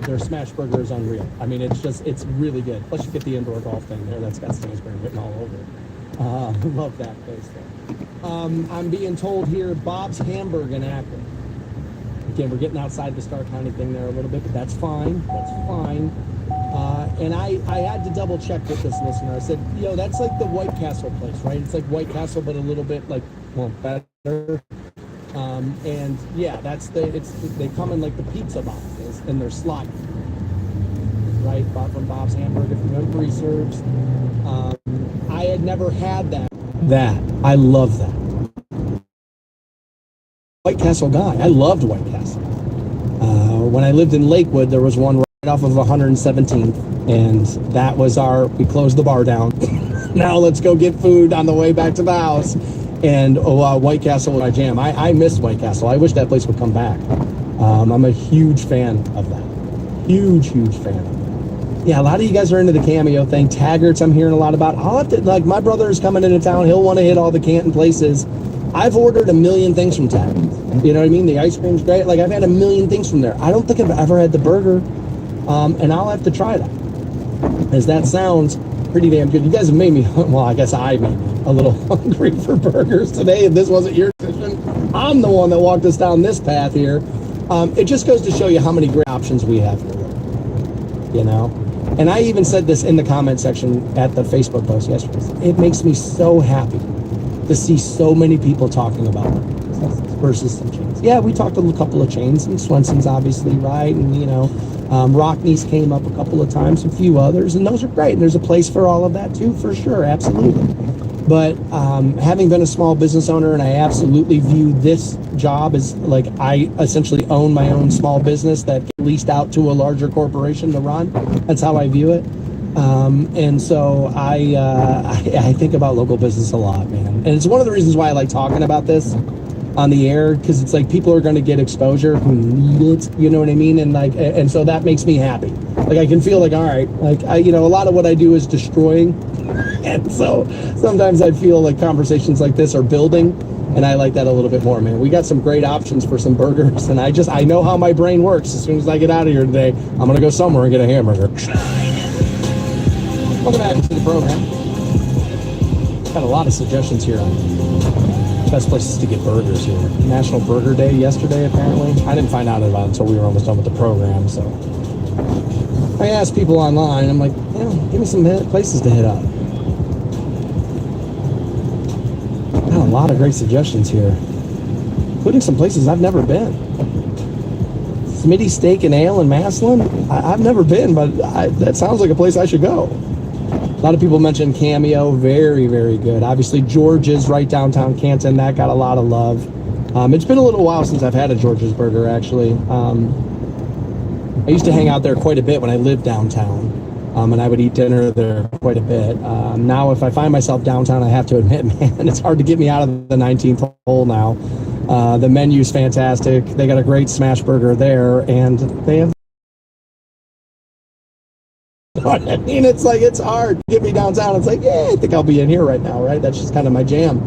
Their smash burger is unreal. I mean, it's really good. Plus, you get the indoor golf thing there that's got Stansbury written all over it. Love that place there. I'm being told here, Bob's Hamburg in Akron. Again, we're getting outside the Starr County thing there a little bit, but that's fine. That's fine. And I had to double check with this listener. I said, that's like the White Castle place, right? It's like White Castle, but a little bit better. And yeah, they come in like the pizza boxes and they're slotted, right? Bought from Bob's Hamburger from memory serves. I had never had that. I love that. White Castle guy. I loved White Castle. When I lived in Lakewood, there was one right off of 117th, and that was we closed the bar down. Now let's go get food on the way back to the house. And White Castle was my jam. I miss White Castle. I wish that place would come back. I'm a huge fan of that. Huge fan of that. Yeah, a lot of you guys are into the Cameo thing. Taggart's I'm hearing a lot about. I'll have to, my brother is coming into town. He'll want to hit all the Canton places. I've ordered a million things from Taggart. You know what I mean? The ice cream's great. I've had a million things from there. I don't think I've ever had the burger. And I'll have to try that. As that sounds pretty damn good. You guys have made me, I guess I made me a little hungry for burgers today. If this wasn't your decision, I'm the one that walked us down this path here. It just goes to show you how many great options we have here. And I even said this in the comment section at the Facebook post yesterday. It makes me so happy to see so many people talking about it versus some chains. Yeah, we talked to a couple of chains, and Swenson's obviously, right? And, Rockneys came up a couple of times, a few others, and those are great. And there's a place for all of that too, for sure, absolutely. But having been a small business owner, and I absolutely view this job as I essentially own my own small business that gets leased out to a larger corporation to run. That's how I view it. And so I think about local business a lot, man. And it's one of the reasons why I like talking about this on the air, because it's people are going to get exposure who need it, you know what I mean? And so that makes me happy. I can feel all right, a lot of what I do is destroying. And so sometimes I feel conversations like this are building, and I like that a little bit more, man. We got some great options for some burgers, and I know how my brain works. As soon as I get out of here today, I'm going to go somewhere and get a hamburger. Welcome back to the program. Got a lot of suggestions here on best places to get burgers here. National Burger Day yesterday, apparently. I didn't find out about it until we were almost done with the program, so I asked people online. I'm like, give me some places to hit up. Got a lot of great suggestions here, including some places I've never been. Smitty's Steak and Ale in Maslin. I've never been, but that sounds like a place I should go. A lot of people mentioned Cameo, very, very good. Obviously, George's right downtown Canton, that got a lot of love. It's been a little while since I've had a George's burger, actually. I used to hang out there quite a bit when I lived downtown, and I would eat dinner there quite a bit. Now, if I find myself downtown, I have to admit, man, it's hard to get me out of the 19th hole now. The menu's fantastic. They got a great smash burger there, and they have... I mean, it's hard to get me downtown. It's I think I'll be in here right now, right? That's just kind of my jam.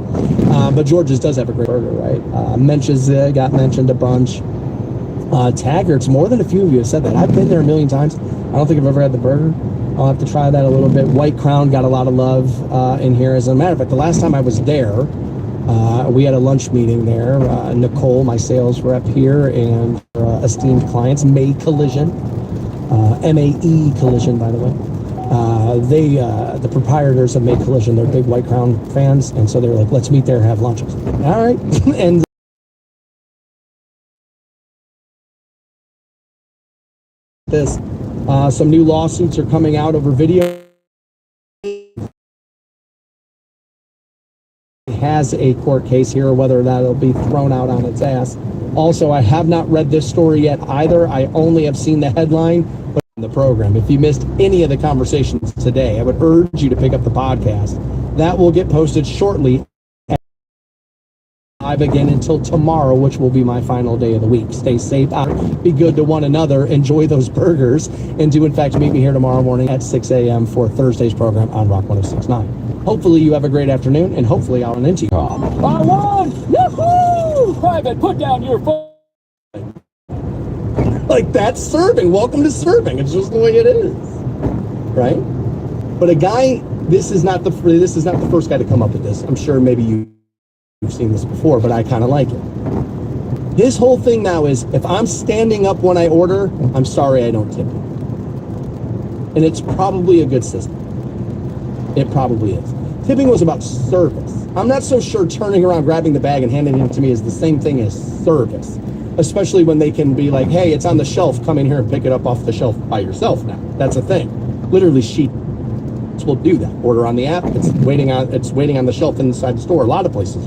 But George's does have a great burger, right? Mensch's got mentioned a bunch. Taggart's, more than a few of you have said that. I've been there a million times. I don't think I've ever had the burger. I'll have to try that a little bit. White Crown got a lot of love in here. As a matter of fact, the last time I was there, we had a lunch meeting there. Nicole, my sales rep here, and esteemed clients, May Collision. MAE Collision, by the way. The proprietors of May Collision, they're big White Crown fans, and so they were like, let's meet there and have lunch. All right. And some new lawsuits are coming out over video. Has a court case here, whether that'll be thrown out on its ass. Also, I have not read this story yet either. I only have seen the headline in the program. If you missed any of the conversations today, I would urge you to pick up the podcast. That will get posted shortly. Live again until tomorrow, which will be my final day of the week. Stay safe, be good to one another, enjoy those burgers, and do in fact meet me here tomorrow morning at 6 a.m. for Thursday's program on Rock 106.9. Hopefully you have a great afternoon, and hopefully I'll run into you. R1! Yahoo! Private, put down your phone. Like, that's serving. Welcome to serving. It's just the way it is, right? But a guy, this is not the first guy to come up with this. I'm sure maybe you've seen this before, but I kind of like it. His whole thing now is, if I'm standing up when I order, I'm sorry, I don't tip you. And it's probably a good system. It probably is. Tipping was about service. I'm not so sure turning around, grabbing the bag and handing it to me is the same thing as service. Especially when they can be like, hey, it's on the shelf, come in here and pick it up off the shelf by yourself now. That's a thing. Literally, sheep will do that. Order on the app, it's waiting on the shelf inside the store. A lot of places.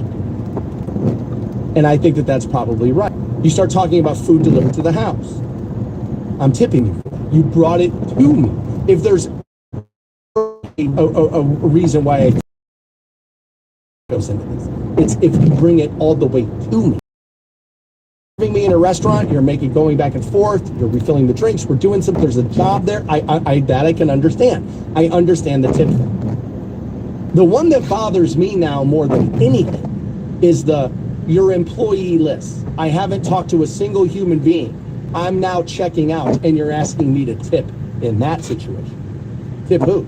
And I think that that's probably right. You start talking about food delivered to the house. I'm tipping you for that. You brought it to me. If there's a reason why I goes into this, it's if you bring it all the way to me. Serving me in a restaurant, you're going back and forth, you're refilling the drinks, we're doing something, there's a job there, I can understand. I understand the tip thing. The one that bothers me now more than anything is your employee list. I haven't talked to a single human being. I'm now checking out and you're asking me to tip in that situation. Tip who?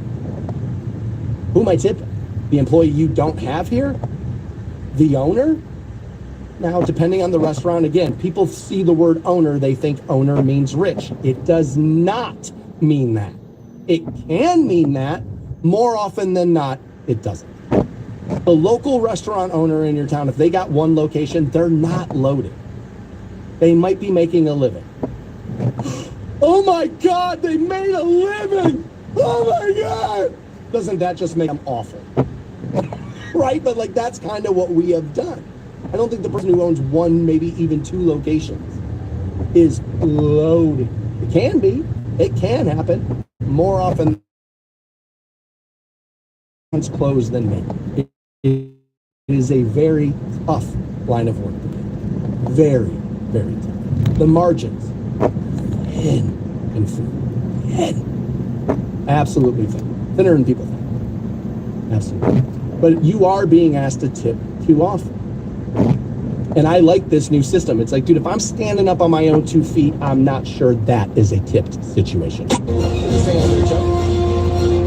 Who am I tipping? The employee you don't have here? The owner? Now, depending on the restaurant, again, people see the word owner, they think owner means rich. It does not mean that. It can mean that. More often than not, it doesn't. The local restaurant owner in your town, if they got one location, they're not loaded. They might be making a living. Oh my God, they made a living! Oh my God! Doesn't that just make them awful? Right? But like, that's kind of what we have done. I don't think the person who owns one, maybe even two locations is loaded. It can be. It can happen. More often, it's closed than me. It is a very tough line of work. Very, very tough. The margins, thin in food. Thin. Absolutely thin. Thinner than people think. Absolutely. But you are being asked to tip too often. And I like this new system. It's like, dude, if I'm standing up on my own 2 feet, I'm not sure that is a tipped situation.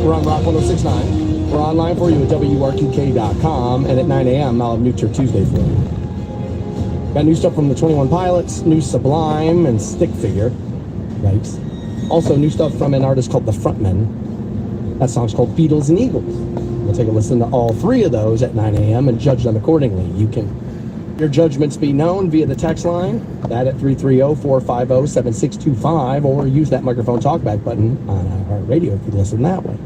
We're on Rock 1069. We're online for you at WRQK.com, and at 9 a.m. I'll have New Tour Tuesday for you. Got new stuff from the 21 Pilots, new Sublime, and Stick Figure. Yikes. Also, new stuff from an artist called The Frontmen. That song's called Beatles and Eagles. We'll take a listen to all three of those at 9 a.m. and judge them accordingly. Your judgments be known via the text line, that at 330-450-7625, or use that microphone talkback button on our radio if you listen that way.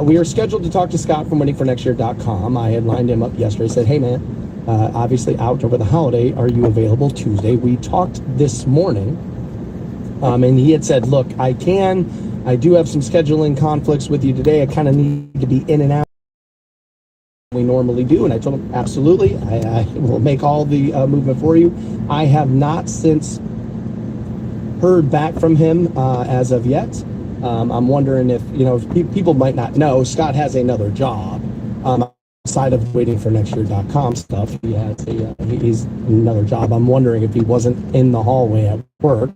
We are scheduled to talk to Scott from waitingfornextyear.com. I had lined him up yesterday, said, hey man, obviously out over the holiday, are you available Tuesday? We talked this morning, and he had said, look, I do have some scheduling conflicts with you today. I kind of need to be in and out. We normally do, and I told him absolutely I will make all the movement for you. I have not since heard back from him as of yet. I'm wondering if people might not know, Scott has another job outside of waitingfornextyear.com stuff. He's another job. I'm wondering if he wasn't in the hallway at work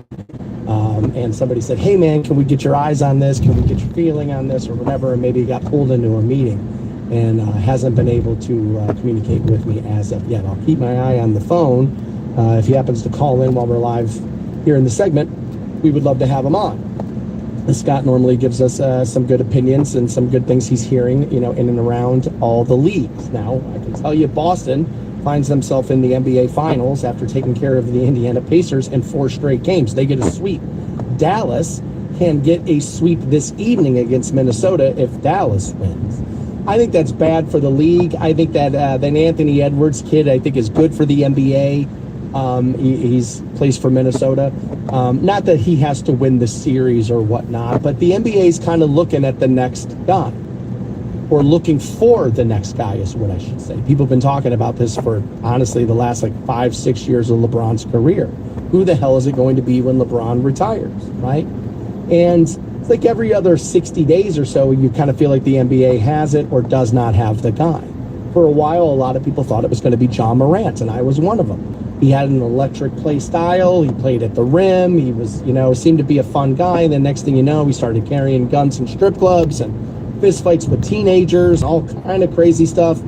and somebody said, hey man, can we get your eyes on this, can we get your feeling on this or whatever, and maybe he got pulled into a meeting and hasn't been able to communicate with me as of yet. I'll keep my eye on the phone. If he happens to call in while we're live here in the segment, we would love to have him on. Scott normally gives us some good opinions and some good things he's hearing, in and around all the leagues. Now, I can tell you Boston finds themselves in the NBA Finals after taking care of the Indiana Pacers in 4 straight games. They get a sweep. Dallas can get a sweep this evening against Minnesota if Dallas wins. I think that's bad for the league. I think that Anthony Edwards kid, I think, is good for the NBA. He's plays for Minnesota. Not that he has to win the series or whatnot, but the NBA is kind of looking at the next guy, or looking for the next guy is what I should say. People have been talking about this for, honestly, the last 5-6 years of LeBron's career. Who the hell is it going to be when LeBron retires, right? And it's like every other 60 days or so, you kind of feel like the NBA has it or does not have the guy. For a while, a lot of people thought it was going to be John Morant, and I was one of them. He had an electric play style. He played at the rim. He was, seemed to be a fun guy. And then next thing you know, he started carrying guns in strip clubs and fist fights with teenagers, all kind of crazy stuff.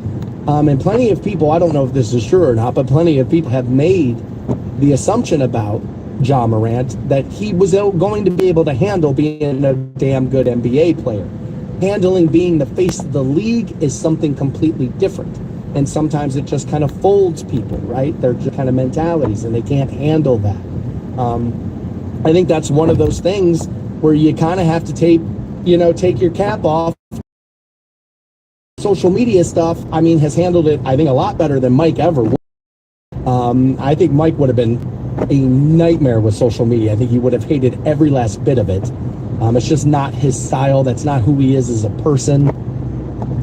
And plenty of people, I don't know if this is true or not, but plenty of people have made the assumption about Ja Morant that he was going to be able to handle being a damn good NBA player. Handling being the face of the league is something completely different. And sometimes it just kind of folds people, right? They're just kind of mentalities, and they can't handle that. I think that's one of those things where you kind of have to take your cap off. Social media stuff, has handled it, I think, a lot better than Mike ever would. I think Mike would have been a nightmare with social media. I think he would have hated every last bit of it. It's just not his style. That's not who he is as a person.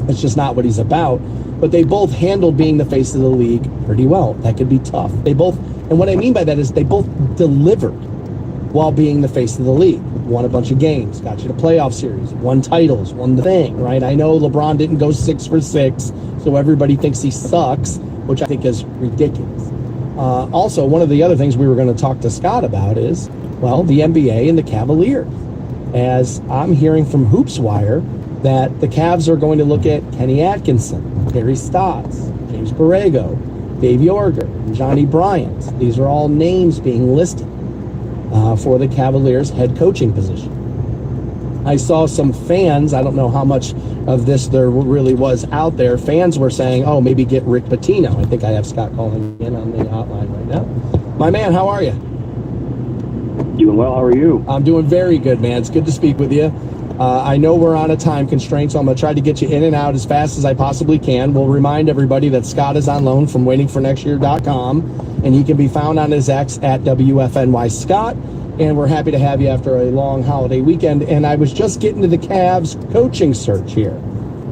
It's just not what he's about. But they both handled being the face of the league pretty well. That could be tough. And what I mean by that is they both delivered while being the face of the league. Won a bunch of games, got you to playoff series, won titles, won the thing, right? I know LeBron didn't go 6 for 6, so everybody thinks he sucks, which I think is ridiculous. Also, one of the other things we were going to talk to Scott about is, the NBA and the Cavaliers. As I'm hearing from HoopsWire that the Cavs are going to look at Kenny Atkinson, Terry Stotts, James Borrego, Dave Yorger, and Johnny Bryant. These are all names being listed for the Cavaliers head coaching position. I saw some fans, I don't know how much of this there really was out there, fans were saying, maybe get Rick Pitino. I think I have Scott calling in on the hotline right now. My man, how are you? Doing well, how are you? I'm doing very good, man. It's good to speak with you. I know we're on a time constraint, so I'm going to try to get you in and out as fast as I possibly can. We'll remind everybody that Scott is on loan from waitingfornextyear.com, and he can be found on his X at WFNY Scott. And we're happy to have you after a long holiday weekend. And I was just getting to the Cavs coaching search here.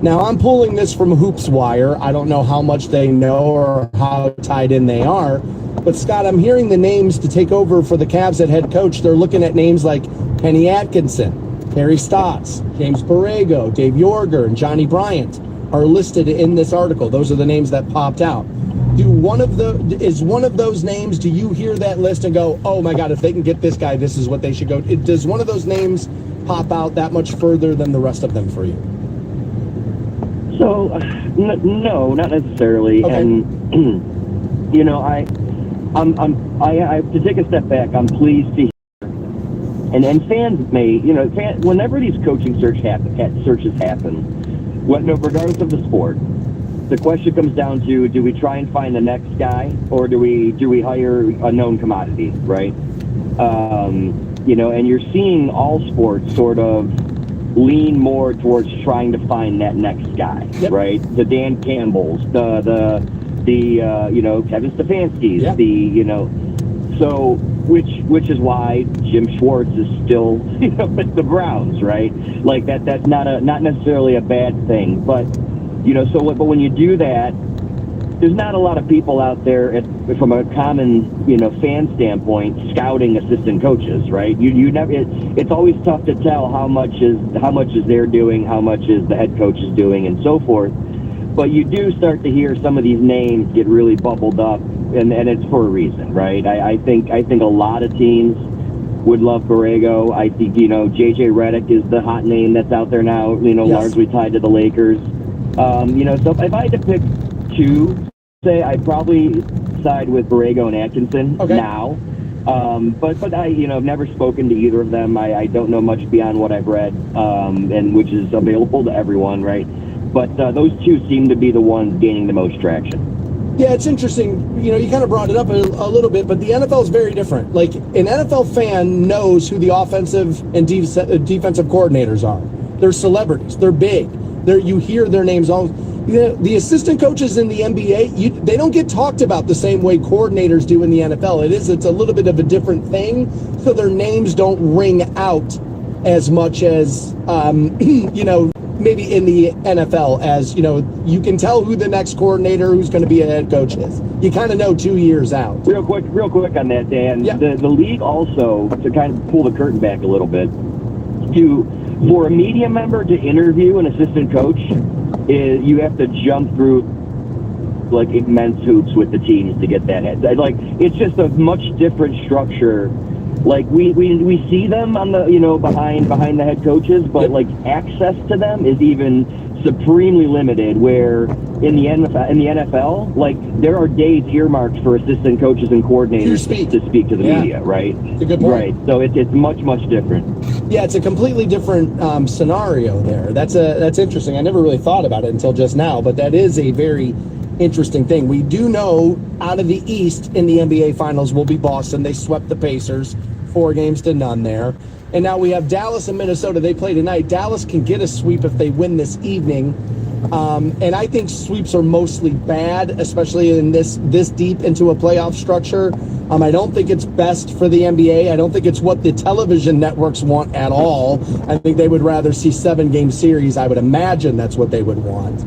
Now, I'm pulling this from HoopsWire. I don't know how much they know or how tied in they are. But, Scott, I'm hearing the names to take over for the Cavs at head coach. They're looking at names like Kenny Atkinson, Terry Stotts, James Borrego, Dave Yorger, and Johnny Bryant are listed in this article. Those are the names that popped out. Is one of those names, do you hear that list and go, oh my God, if they can get this guy, this is what they should go? Does one of those names pop out that much further than the rest of them for you? So, no, not necessarily. Okay. And, I to take a step back, I'm pleased to hear. And fans may, whenever these coaching searches happen, regardless of the sport, the question comes down to, do we try and find the next guy, or do we hire a known commodity, right? And you're seeing all sports sort of lean more towards trying to find that next guy, yep. Right? The Dan Campbells, the Kevin Stefanski's, yep. So which is why Jim Schwartz is still with the Browns, right? Like that's not necessarily a bad thing, but. But when you do that, there's not a lot of people out there from a common, fan standpoint, scouting assistant coaches, right? You never. It's always tough to tell how much is they're doing, how much is the head coach is doing, and so forth. But you do start to hear some of these names get really bubbled up, and it's for a reason, right? I think a lot of teams would love Borrego. I think JJ Redick is the hot name that's out there now. Yes. Largely tied to the Lakers. So if I had to pick two, say I'd probably side with Borrego and Atkinson now. But I, I've never spoken to either of them. I don't know much beyond what I've read, and which is available to everyone, right? But those two seem to be the ones gaining the most traction. Yeah, it's interesting. You kind of brought it up a little bit, but the NFL is very different. Like, an NFL fan knows who the offensive and defensive coordinators are. They're celebrities. They're big. You hear their names all. The assistant coaches in the NBA, they don't get talked about the same way coordinators do in the NFL. It's a little bit of a different thing, so their names don't ring out as much as maybe in the NFL. As you can tell who the next coordinator who's going to be a head coach is. You kind of know 2 years out. Real quick on that, Dan. Yeah. The league also, to kind of pull the curtain back a little bit, for a media member to interview an assistant coach, you have to jump through like immense hoops with the teams to get that. Like, it's just a much different structure. Like, we see them on the, behind the head coaches, but like access to them is even supremely limited, where in the NFL, like, there are days earmarked for assistant coaches and coordinators to speak to the media, right? It's a good point. Right. So it's much different. Yeah, it's a completely different scenario there. That's interesting. I never really thought about it until just now, but that is a very interesting thing. We do know out of the East in the NBA Finals will be Boston. They swept the Pacers 4-0 there. And now we have Dallas and Minnesota. They play tonight. Dallas can get a sweep if they win this evening. And I think sweeps are mostly bad, especially in this deep into a playoff structure. I don't think it's best for the NBA. I don't think it's what the television networks want at all. I think they would rather see 7-game series. I would imagine that's what they would want.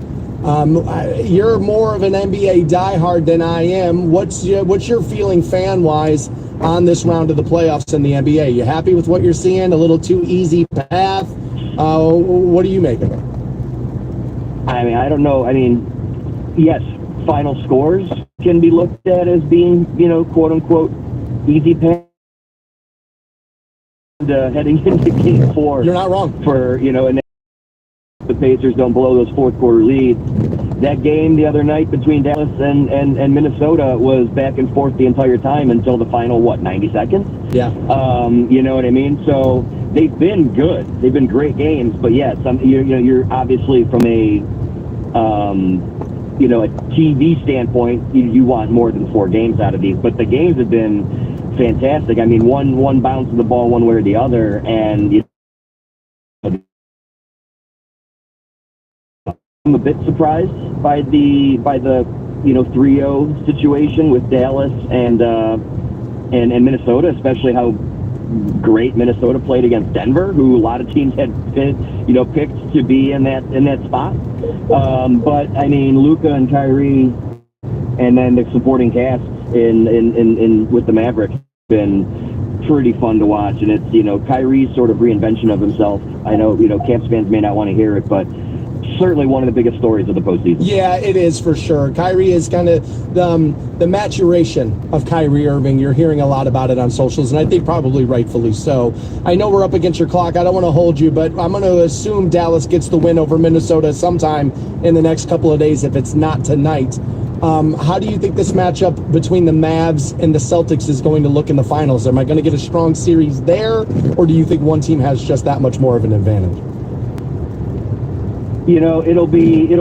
You're more of an NBA diehard than I am. What's your feeling fan-wise on this round of the playoffs in the NBA? You happy with what you're seeing? A little too easy path? What do you make of it? I mean, I don't know. I mean, yes, final scores can be looked at as being, quote unquote, easy path. Heading into Game 4. You're not wrong. For, and the Pacers don't blow those fourth quarter leads. That game the other night between Dallas and Minnesota was back and forth the entire time until the final, 90 seconds? Yeah. You know what I mean? So they've been good. They've been great games. But yes, you're obviously from a a TV standpoint, you want more than 4 games out of these. But the games have been fantastic. I mean, one bounce of the ball one way or the other, and I'm a bit surprised by the 3-0 situation with Dallas and Minnesota, especially how great Minnesota played against Denver, who a lot of teams had picked to be in that spot. But I mean, Luka and Kyrie, and then the supporting cast in with the Mavericks been pretty fun to watch, and it's Kyrie's sort of reinvention of himself. I know Caps fans may not want to hear it, but certainly one of the biggest stories of the postseason. Yeah, it is for sure. Kyrie is kind of the maturation of Kyrie Irving. You're hearing a lot about it on socials, and I think probably rightfully so. I know we're up against your clock. I don't want to hold you, but I'm going to assume Dallas gets the win over Minnesota sometime in the next couple of days, if it's not tonight. How do you think this matchup between the Mavs and the Celtics is going to look in the finals? Am I going to get a strong series there, or do you think one team has just that much more of an advantage? It'll be.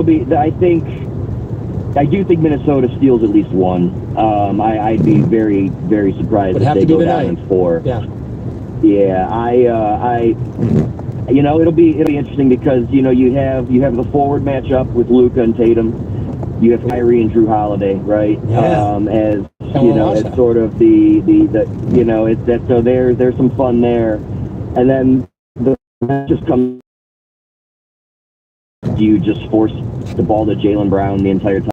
I do think Minnesota steals at least one. I'd be very, very surprised if they go down in 4. Yeah. It'll be interesting because you have the forward matchup with Luka and Tatum. You have Kyrie and Drew Holiday, right? Yeah. As sort of it's that. So there's some fun there, and then just comes. Do you just force the ball to Jaylen Brown the entire time?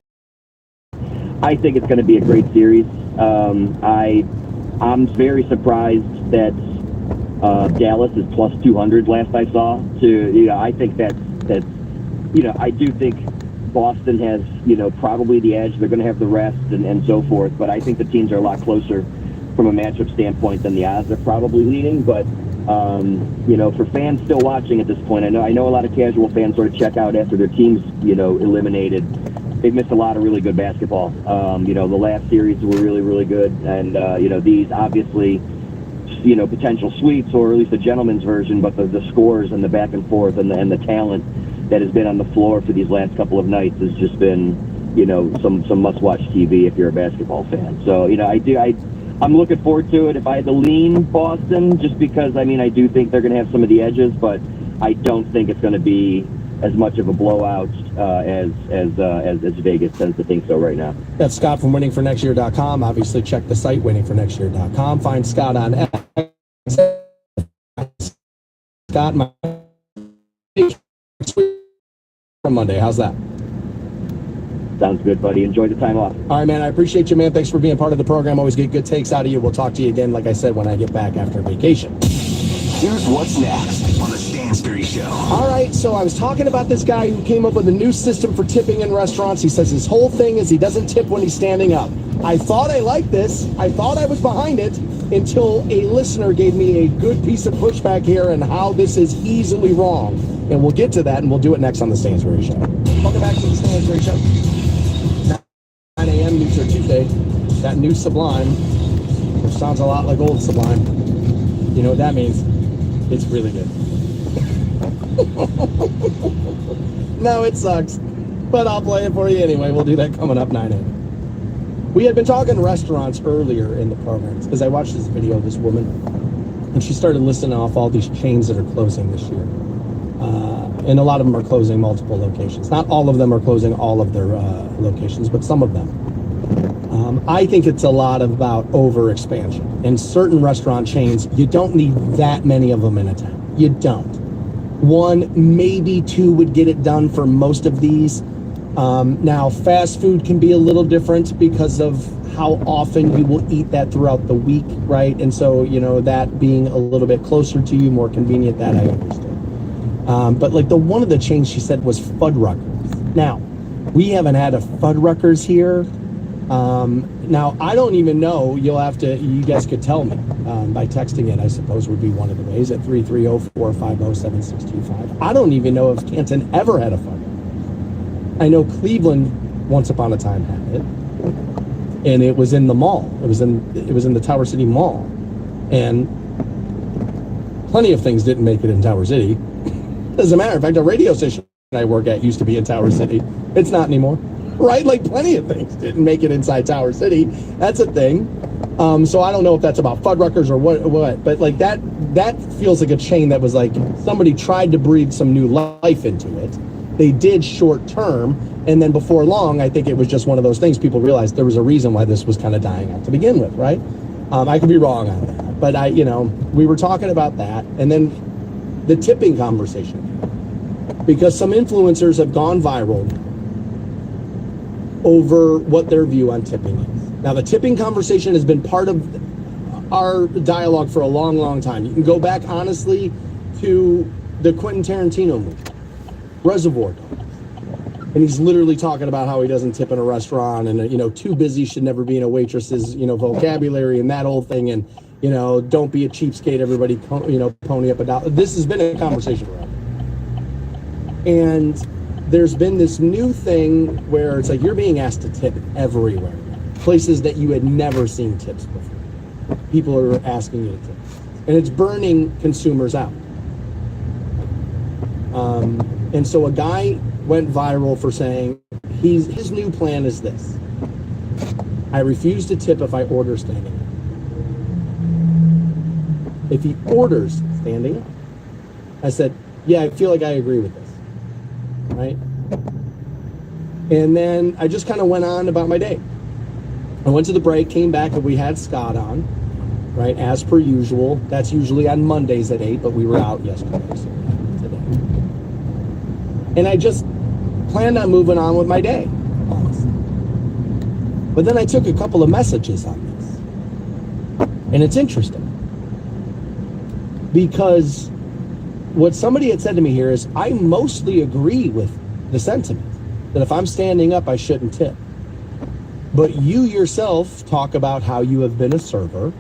I think it's going to be a great series. I'm very surprised that Dallas is plus 200 last I saw. I think that's I do think Boston has probably the edge. They're going to have the rest and so forth. But I think the teams are a lot closer from a matchup standpoint than the odds are probably leading. But for fans still watching at this point, I know a lot of casual fans sort of check out after their teams, eliminated. They've missed a lot of really good basketball. The last series were really, really good, and these obviously, potential sweeps or at least a gentleman's version, but the scores and the back and forth and the talent that has been on the floor for these last couple of nights has just been, some must-watch TV if you're a basketball fan. So I'm looking forward to it. If I had to lean Boston, just because, I do think they're going to have some of the edges, but I don't think it's going to be as much of a blowout as Vegas tends to think so right now. That's Scott from winningfornextyear.com. Obviously, check the site, winningfornextyear.com. Find Scott on X. Scott, my from Monday. How's that? Sounds good, buddy. Enjoy the time off. All right, man. I appreciate you, man. Thanks for being part of the program. Always get good takes out of you. We'll talk to you again, like I said, when I get back after vacation. Here's what's next on the Stand Stansbury Show. All right, so I was talking about this guy who came up with a new system for tipping in restaurants. He says his whole thing is he doesn't tip when he's standing up. I thought I liked this. I thought I was behind it until a listener gave me a good piece of pushback here and how this is easily wrong. And we'll get to that, and we'll do it next on the Stansbury Show. Welcome back to the Stansbury Show. 9 a.m. New Tuesday. That new Sublime, which sounds a lot like old Sublime. You know what that means? It's really good. No, it sucks. But I'll play it for you anyway. We'll do that coming up 9 a.m. We had been talking restaurants earlier in the programs because I watched this video of this woman and she started listing off all these chains that are closing this year. And a lot of them are closing multiple locations. Not all of them are closing all of their locations, but some of them. I think it's a lot about over expansion. In certain restaurant chains, you don't need that many of them in a town. You don't. One, maybe two would get it done for most of these. Now, fast food can be a little different because of how often you will eat that throughout the week, right? And so, you know, that being a little bit closer to you, more convenient, that I understand. But like one of the chains she said was Fuddruckers. Now, we haven't had a Fuddruckers here. Now, I don't even know. You guys could tell me by texting it, I suppose, would be one of the ways at 330-450-7625. I don't even know if Canton ever had a Fuddruckers. I know Cleveland once upon a time had it, and it was in the mall. It was in the Tower City Mall, and plenty of things didn't make it in Tower City. As a matter of fact, a radio station I work at used to be in Tower City. It's not anymore. Right? Like plenty of things didn't make it inside Tower City. That's a thing. So I don't know if that's about Fuddruckers or what, but like that feels like a chain that was like somebody tried to breathe some new life into it. They did short term, and then before long, I think it was just one of those things. People realized there was a reason why this was kind of dying out to begin with, right? I could be wrong on that, but we were talking about that, and then the tipping conversation, because some influencers have gone viral over what their view on tipping is. Now, the tipping conversation has been part of our dialogue for a long, long time. You can go back, honestly, to the Quentin Tarantino movie, Reservoir Dogs. And he's literally talking about how he doesn't tip in a restaurant and, too busy should never be in a waitress's, vocabulary and that whole thing. And, don't be a cheapskate, everybody, pony up a dollar. This has been a conversation around. And there's been this new thing where it's like you're being asked to tip everywhere. Places that you had never seen tips before. People are asking you to tip. And it's burning consumers out. And so a guy went viral for saying his new plan is this. I refuse to tip if I order standing up. If he orders standing up, I said, yeah, I feel like I agree with this. Right? And then I just kind of went on about my day. I went to the break, came back, and we had Scott on, right, as per usual. That's usually on Mondays at 8, but we were out yesterday, so today. And I just planned on moving on with my day, honestly. But then I took a couple of messages on this. And it's interesting. Because what somebody had said to me here is, I mostly agree with the sentiment that if I'm standing up, I shouldn't tip. But you yourself talk about how you have been a server